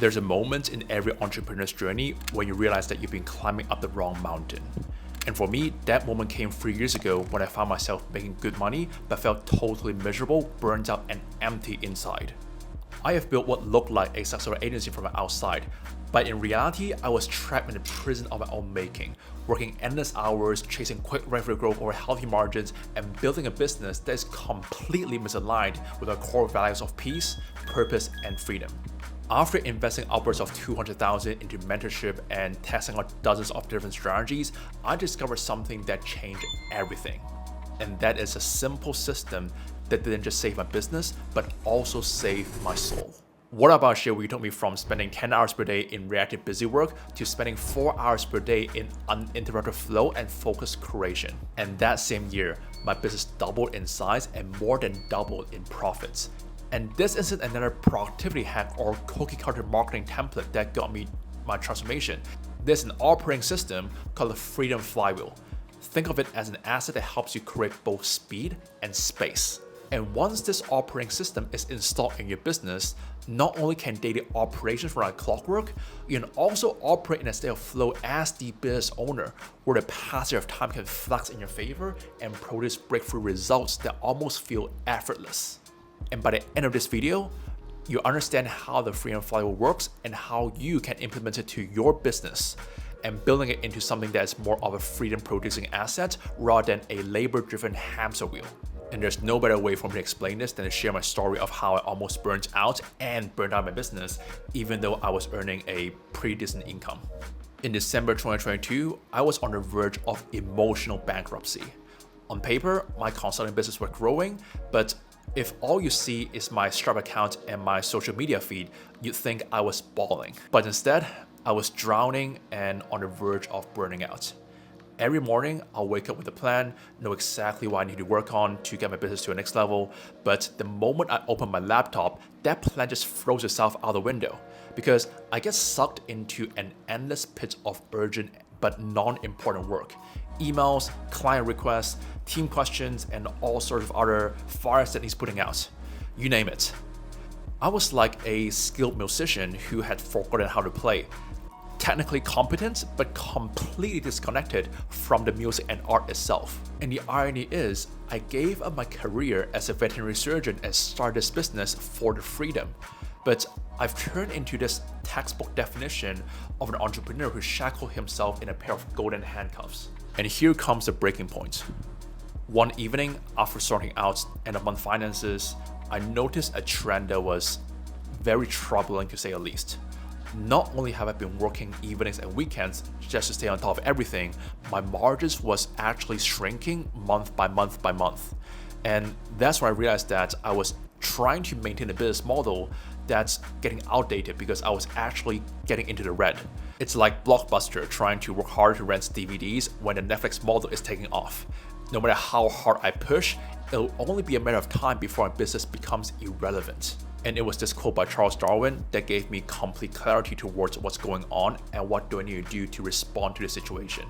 There's a moment in every entrepreneur's journey when you realize that you've been climbing up the wrong mountain. And for me, that moment came 3 years ago when I found myself making good money but felt totally miserable, burned out, and empty inside. I have built what looked like a successful agency from the outside, but in reality, I was trapped in the prison of my own making, working endless hours, chasing quick revenue growth over healthy margins, and building a business that is completely misaligned with our core values of peace, purpose, and freedom. After investing upwards of $200,000 into mentorship and testing out dozens of different strategies, I discovered something that changed everything. And that is a simple system that didn't just save my business, but also saved my soul. What about shit where you took me from spending 10 hours per day in reactive busy work to spending 4 hours per day in uninterrupted flow and focused creation? And that same year, my business doubled in size and more than doubled in profits. And this isn't another productivity hack or cookie cutter marketing template that got me my transformation. There's an operating system called the Freedom Flywheel. Think of it as an asset that helps you create both speed and space. And once this operating system is installed in your business, not only can daily operations run like clockwork, you can also operate in a state of flow as the business owner, where the passage of time can flex in your favor and produce breakthrough results that almost feel effortless. And by the end of this video, you understand how the Freedom Flywheel works and how you can implement it to your business and building it into something that is more of a freedom-producing asset rather than a labor-driven hamster wheel. And there's no better way for me to explain this than to share my story of how I almost burnt out and burned out my business, even though I was earning a pretty decent income. In December 2022, I was on the verge of emotional bankruptcy. On paper, my consulting business was growing, but if all you see is my Stripe account and my social media feed, you'd think I was bawling. But instead, I was drowning and on the verge of burning out. Every morning, I'll wake up with a plan, know exactly what I need to work on to get my business to the next level, but the moment I open my laptop, that plan just throws itself out the window because I get sucked into an endless pit of urgent but non-important work. Emails, client requests, team questions, and all sorts of other fires that he's putting out. You name it. I was like a skilled musician who had forgotten how to play. Technically competent, but completely disconnected from the music and art itself. And the irony is, I gave up my career as a veterinary surgeon and started this business for the freedom. But I've turned into this textbook definition of an entrepreneur who shackled himself in a pair of golden handcuffs. And here comes the breaking point. One evening, after sorting out end-of-month finances, I noticed a trend that was very troubling to say the least. Not only have I been working evenings and weekends just to stay on top of everything, my margins was actually shrinking month by month by month. And that's when I realized that I was trying to maintain a business model that's getting outdated because I was actually getting into the red. It's like Blockbuster trying to work hard to rent DVDs when the Netflix model is taking off. No matter how hard I push, it'll only be a matter of time before my business becomes irrelevant. And it was this quote by Charles Darwin that gave me complete clarity towards what's going on and what do I need to do to respond to the situation.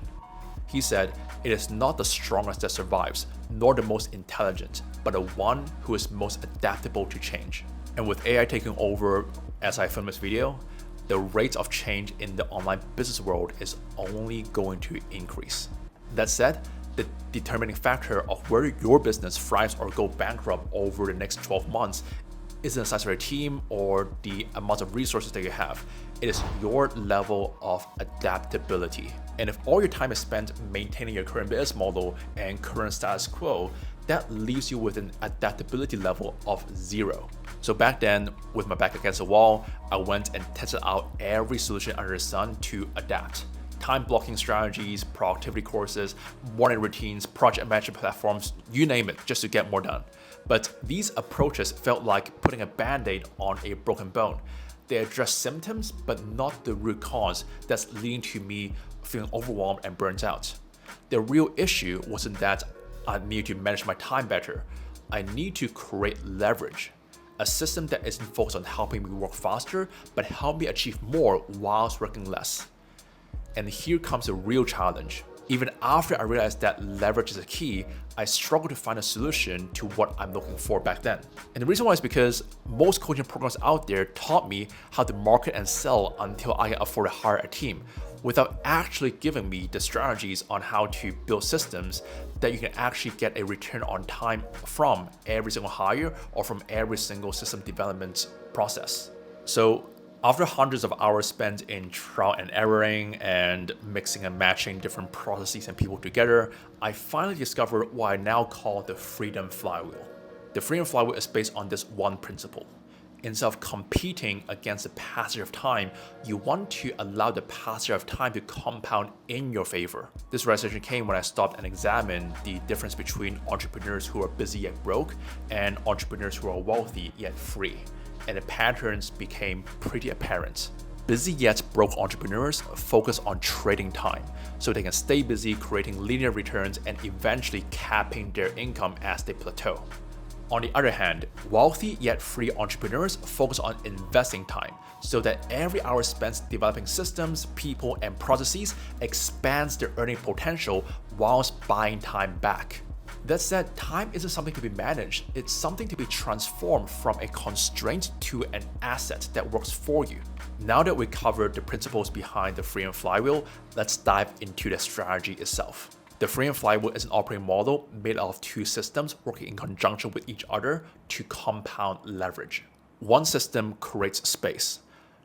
He said, "It is not the strongest that survives, nor the most intelligent, but the one who is most adaptable to change." And with AI taking over as I film this video, the rate of change in the online business world is only going to increase. That said, the determining factor of whether your business thrives or go bankrupt over the next 12 months isn't the size of your team or the amount of resources that you have. It is your level of adaptability. And if all your time is spent maintaining your current business model and current status quo, that leaves you with an adaptability level of 0. So back then, with my back against the wall, I went and tested out every solution under the sun to adapt. Time blocking strategies, productivity courses, morning routines, project management platforms, you name it, just to get more done. But these approaches felt like putting a band-aid on a broken bone. They address symptoms, but not the root cause that's leading to me feeling overwhelmed and burnt out. The real issue wasn't that I need to manage my time better. I need to create leverage. A system that isn't focused on helping me work faster, but help me achieve more whilst working less. And here comes the real challenge. Even after I realized that leverage is a key, I struggled to find a solution to what I'm looking for back then. And the reason why is because most coaching programs out there taught me how to market and sell until I can afford to hire a team, without actually giving me the strategies on how to build systems that you can actually get a return on time from every single hire or from every single system development process. So after hundreds of hours spent in trial and erroring and mixing and matching different processes and people together, I finally discovered what I now call the freedom flywheel. The freedom flywheel is based on this one principle. Instead of competing against the passage of time, you want to allow the passage of time to compound in your favor. This realization came when I stopped and examined the difference between entrepreneurs who are busy yet broke and entrepreneurs who are wealthy yet free. And the patterns became pretty apparent. Busy yet broke entrepreneurs focus on trading time so they can stay busy creating linear returns and eventually capping their income as they plateau. On the other hand, wealthy yet free entrepreneurs focus on investing time so that every hour spent developing systems, people, and processes expands their earning potential whilst buying time back. That said, time isn't something to be managed, it's something to be transformed from a constraint to an asset that works for you. Now that we covered the principles behind the freedom flywheel, let's dive into the strategy itself. The freedom flywheel is an operating model made of two systems working in conjunction with each other to compound leverage. One system creates space.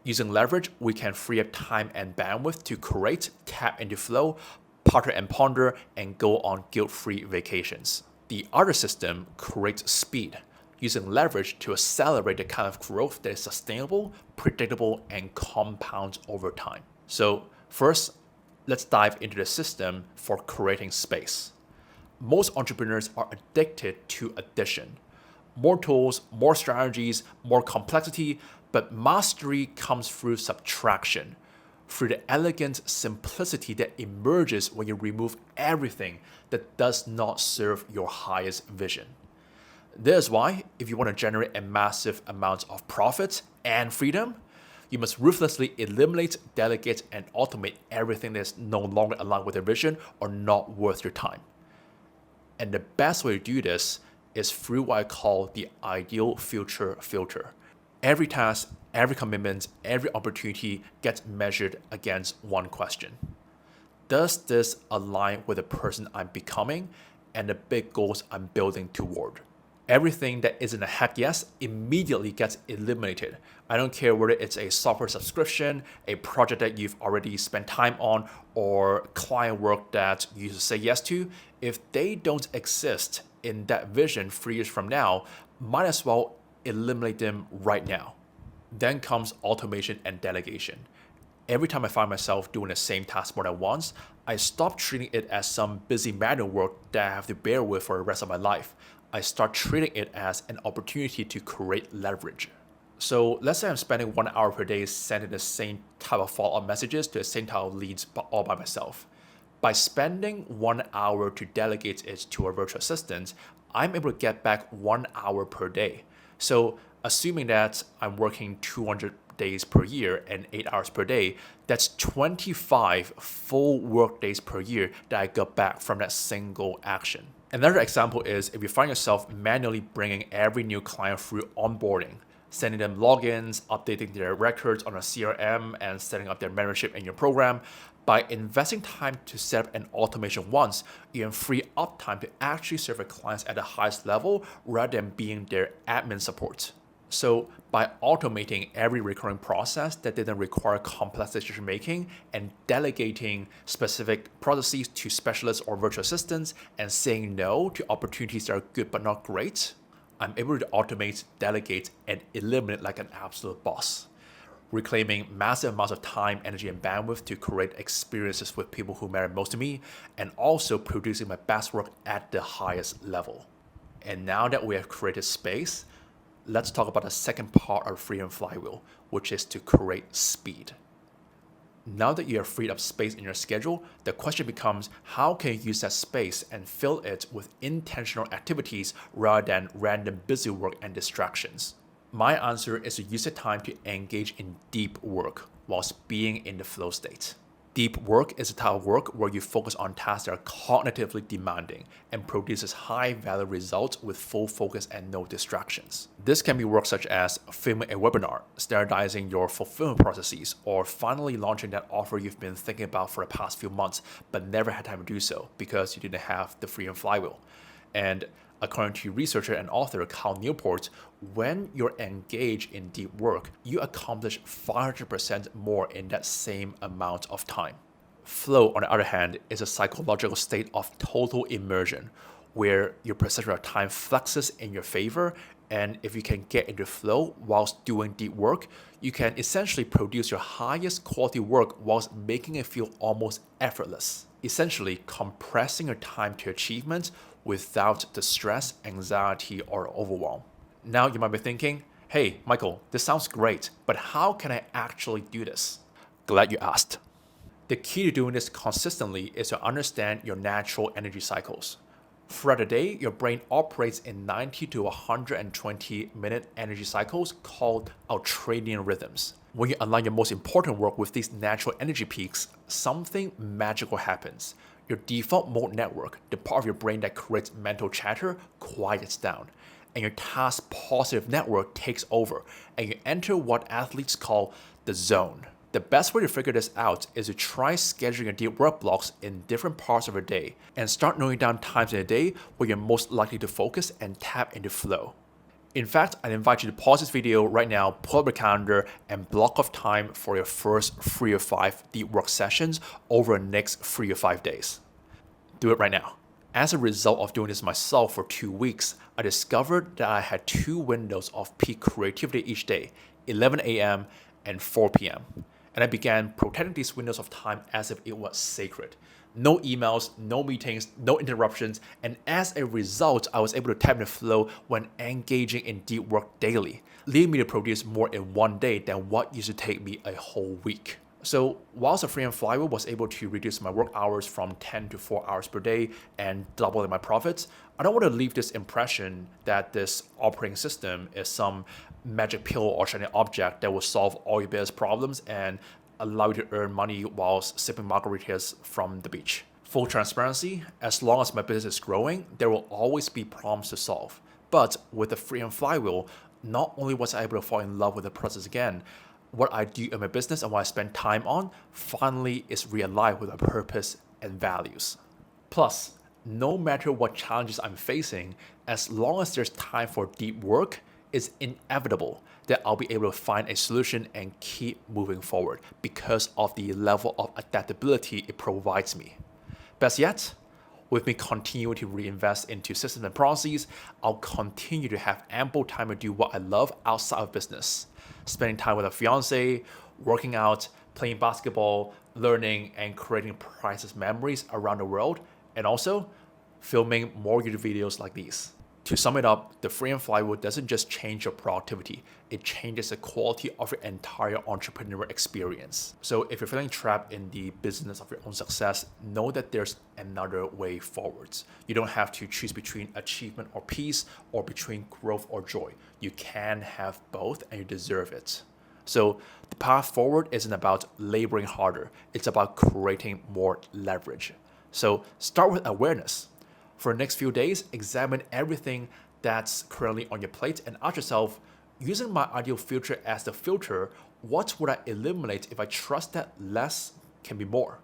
Using leverage, we can free up time and bandwidth to create, tap into flow, potter and ponder, and go on guilt-free vacations. The other system creates speed, using leverage to accelerate the kind of growth that is sustainable, predictable, and compounds over time. So first, let's dive into the system for creating space. Most entrepreneurs are addicted to addition. More tools, more strategies, more complexity, but mastery comes through subtraction, through the elegant simplicity that emerges when you remove everything that does not serve your highest vision. This is why, if you want to generate a massive amount of profit and freedom, you must ruthlessly eliminate, delegate, and automate everything that is no longer aligned with your vision or not worth your time. And the best way to do this is through what I call the ideal future filter. Every task, every commitment, every opportunity gets measured against one question. Does this align with the person I'm becoming and the big goals I'm building toward? Everything that isn't a heck yes immediately gets eliminated. I don't care whether it's a software subscription, a project that you've already spent time on, or client work that you used to say yes to. If they don't exist in that vision 3 years from now, might as well eliminate them right now. Then comes automation and delegation. Every time I find myself doing the same task more than once, I stop treating it as some busy manual work that I have to bear with for the rest of my life. I start treating it as an opportunity to create leverage. So let's say I'm spending 1 hour per day sending the same type of follow-up messages to the same type of leads all by myself. By spending 1 hour to delegate it to a virtual assistant, I'm able to get back 1 hour per day. So assuming that I'm working 200 days per year and 8 hours per day, that's 25 full work days per year that I got back from that single action. Another example is if you find yourself manually bringing every new client through onboarding, sending them logins, updating their records on a CRM, and setting up their membership in your program. By investing time to set up an automation once, you can free up time to actually serve your clients at the highest level rather than being their admin support. So by automating every recurring process that didn't require complex decision making and delegating specific processes to specialists or virtual assistants and saying no to opportunities that are good but not great, I'm able to automate, delegate, and eliminate like an absolute boss, reclaiming massive amounts of time, energy, and bandwidth to create experiences with people who matter most to me, and also producing my best work at the highest level. And now that we have created space, let's talk about the second part of Freedom Flywheel, which is to create speed. Now that you have freed up space in your schedule, the question becomes, how can you use that space and fill it with intentional activities rather than random busy work and distractions? My answer is to use the time to engage in deep work whilst being in the flow state. Deep work is a type of work where you focus on tasks that are cognitively demanding and produces high-value results with full focus and no distractions. This can be work such as filming a webinar, standardizing your fulfillment processes, or finally launching that offer you've been thinking about for the past few months but never had time to do so because you didn't have the freedom flywheel. And according to researcher and author Cal Newport, when you're engaged in deep work, you accomplish 500% more in that same amount of time. Flow, on the other hand, is a psychological state of total immersion, where your perception of time flexes in your favor, and if you can get into flow whilst doing deep work, you can essentially produce your highest quality work whilst making it feel almost effortless, essentially compressing your time to achievement without the stress, anxiety, or overwhelm. Now you might be thinking, hey, Michael, this sounds great, but how can I actually do this? Glad you asked. The key to doing this consistently is to understand your natural energy cycles. Throughout the day, your brain operates in 90 to 120-minute energy cycles called ultradian rhythms. When you align your most important work with these natural energy peaks, something magical happens. Your default mode network, the part of your brain that creates mental chatter, quiets down, and your task positive network takes over, and you enter what athletes call the zone. The best way to figure this out is to try scheduling your deep work blocks in different parts of your day and start noting down times in a day where you're most likely to focus and tap into flow. In fact, I invite you to pause this video right now, pull up your calendar, and block off time for your first 3 or 5 deep work sessions over the next 3 or 5 days. Do it right now. As a result of doing this myself for 2 weeks, I discovered that I had 2 windows of peak creativity each day, 11 a.m. and 4 p.m. And I began protecting these windows of time as if it was sacred. No emails, no meetings, no interruptions, and as a result, I was able to tap into flow when engaging in deep work daily, leading me to produce more in one day than what used to take me a whole week. So whilst the Freedom Flywheel was able to reduce my work hours from 10 to 4 hours per day and doubling my profits, I don't want to leave this impression that this operating system is some magic pill or shiny object that will solve all your business problems and allow you to earn money whilst sipping margaritas from the beach. Full transparency, as long as my business is growing, there will always be problems to solve. But with the Freedom Flywheel, not only was I able to fall in love with the process again, what I do in my business and what I spend time on finally is realigned with my purpose and values. Plus, no matter what challenges I'm facing, as long as there's time for deep work, it's inevitable that I'll be able to find a solution and keep moving forward because of the level of adaptability it provides me. Best yet, with me continuing to reinvest into systems and processes, I'll continue to have ample time to do what I love outside of business. Spending time with a fiance, working out, playing basketball, learning, and creating priceless memories around the world, and also filming more YouTube videos like these. To sum it up, the Freedom Flywheel doesn't just change your productivity, it changes the quality of your entire entrepreneurial experience. So if you're feeling trapped in the business of your own success, know that there's another way forwards. You don't have to choose between achievement or peace or between growth or joy. You can have both and you deserve it. So the path forward isn't about laboring harder, it's about creating more leverage. So start with awareness. For the next few days, examine everything that's currently on your plate and ask yourself, using my ideal future as the filter, what would I eliminate if I trust that less can be more?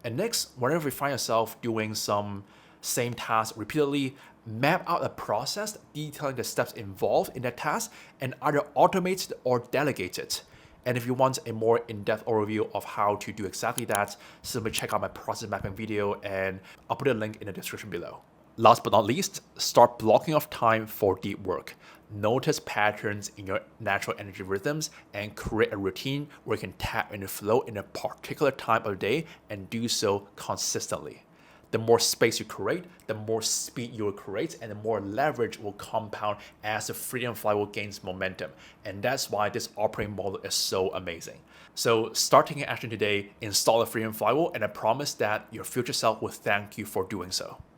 And next, whenever you find yourself doing some same task repeatedly, map out a process detailing the steps involved in that task and either automate it or delegate it. And if you want a more in-depth overview of how to do exactly that, simply check out my process mapping video and I'll put a link in the description below. Last but not least, start blocking off time for deep work. Notice patterns in your natural energy rhythms and create a routine where you can tap into flow in a particular time of the day and do so consistently. The more space you create, the more speed you will create, and the more leverage will compound as the Freedom Flywheel gains momentum. And that's why this operating model is so amazing. So start taking action today, install the Freedom Flywheel, and I promise that your future self will thank you for doing so.